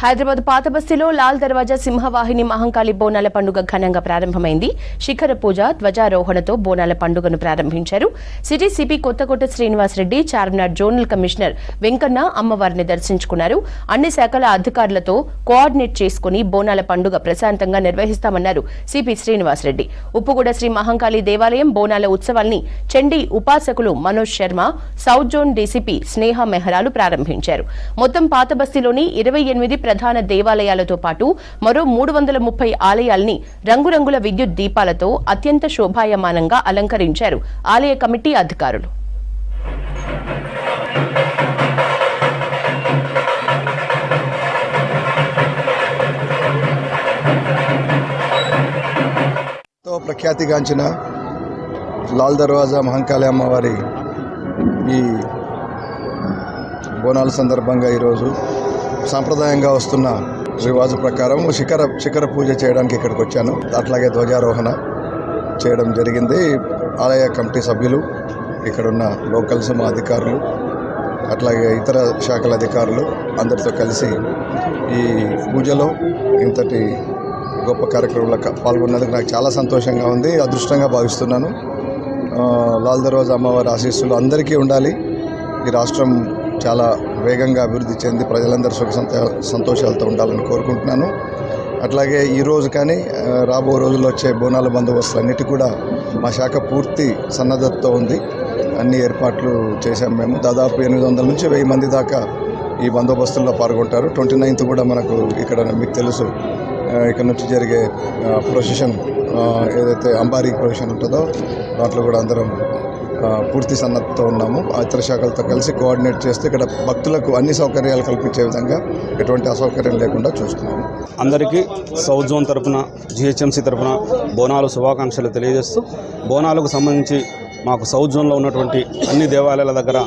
హైదరాబాద్ పాత బస్తీలో లాల్ దర్వాజా సింహవాహిని మహంకాళి బోనాల పండుగ ఘనంగా ప్రారంభమైంది. శిఖర పూజ, ధ్వజారోహణతో బోనాల పండుగను ప్రారంభించారు. City CP Kothakota Srinivasa Reddy, Charminar zonal commissioner Venkanna అమ్మవారిని దర్శించుకున్నారు. అన్ని శాఖల అధికారులతో కోఆర్డినేట్ చేసుకుని బోనాల పండుగ ప్రశాంతంగా నిర్వహిస్తామన్నారు సిపి శ్రీనివాసరెడ్డి. ఉప్పుగూడ శ్రీ మహంకాళి దేవాలయం బోనాల ఉత్సవాల్ని చండీ ఉపాసకులు Manoj Sharma, south zone DCP Sneha మెహరాలు ప్రారంభించారు. మొత్తం పాత బస్తీలోని 28 ప్రధాన దేవాలయాలతో పాటు మరో 330 ఆలయాల్ని రంగురంగుల విద్యుత్ దీపాలతో అత్యంత శోభాయమానంగా అలంకరించారు ఆలయ కమిటీ అధికారులు. ప్రఖ్యాతిగాంచిన లాల్ దర్వాజా మహంకాళి అమ్మవారి ఈ బోనాల సందర్భంగా ఈరోజు సాంప్రదాయంగా వస్తున్న రివాజు ప్రకారం శిఖర పూజ చేయడానికి ఇక్కడికి వచ్చాను. అట్లాగే ధ్వజారోహణ చేయడం జరిగింది. ఆలయ కమిటీ సభ్యులు, ఇక్కడున్న లోకల్స్, మా అధికారులు, అట్లాగే ఇతర శాఖల అధికారులు అందరితో కలిసి ఈ పూజలో ఇంతటి గొప్ప కార్యక్రమంలో పాల్గొన్నందుకు నాకు చాలా సంతోషంగా ఉంది, అదృష్టంగా భావిస్తున్నాను. లాల్ దర్వాజా అమ్మవారి ఆశీస్సులు అందరికీ ఉండాలి. ఈ రాష్ట్రం చాలా వేగంగా అభివృద్ధి చెంది ప్రజలందరూ సుఖ సంతోషాలతో ఉండాలని కోరుకుంటున్నాను. అట్లాగే ఈరోజు కానీ రాబో రోజుల్లో వచ్చే బోనాల బందోబస్తులన్నిటి కూడా మా శాఖ పూర్తి సన్నద్ధతతో ఉంది. అన్ని ఏర్పాట్లు చేశాం మేము. దాదాపు 800 నుంచి 1000 మంది దాకా ఈ బందోబస్తుల్లో పాల్గొంటారు. 29th కూడా మనకు ఇక్కడ మీకు తెలుసు ఇక్కడ నుంచి జరిగే ప్రొసెషన్, ఏదైతే అంబారీ ప్రొసెషన్ ఉంటుందో దాంట్లో కూడా అందరం పూర్తి సన్నద్ధతో ఉన్నాము. ఇతర శాఖలతో కలిసి కోఆర్డినేట్ చేస్తే ఇక్కడ భక్తులకు అన్ని సౌకర్యాలు కల్పించే విధంగా ఎటువంటి అసౌకర్యం లేకుండా చూస్తున్నాము. అందరికీ సౌత్ జోన్ తరఫున, జిహెచ్ఎంసీ తరఫున బోనాలు శుభాకాంక్షలు తెలియజేస్తూ, బోనాలకు సంబంధించి మాకు సౌత్ జోన్లో ఉన్నటువంటి అన్ని దేవాలయాల దగ్గర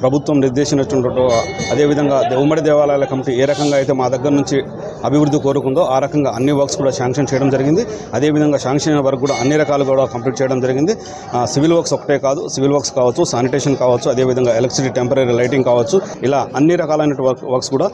ప్రభుత్వం నిర్దేశించినటువంటి, అదేవిధంగా ఉమ్మడి దేవాలయాల కమిటీ ఏ రకంగా అయితే మా దగ్గర నుంచి అభివృద్ధి కోరుకుందో ఆ రకంగా అన్ని వర్క్స్ కూడా శాంక్షన్ చేయడం జరిగింది. అదేవిధంగా శాంక్షన్ అయిన వర్క్ కూడా అన్ని రకాలు కూడా కంప్లీట్ చేయడం జరిగింది. సివిల్ వర్క్స్ ఒకటే కాదు, సివిల్ వర్క్స్ కావచ్చు, శానిటేషన్ కావచ్చు, అదేవిధంగా ఎలక్ట్రిసిటీ, టెంపరీ లైటింగ్ కావచ్చు, ఇలా అన్ని రకాలైన వర్క్స్ కూడా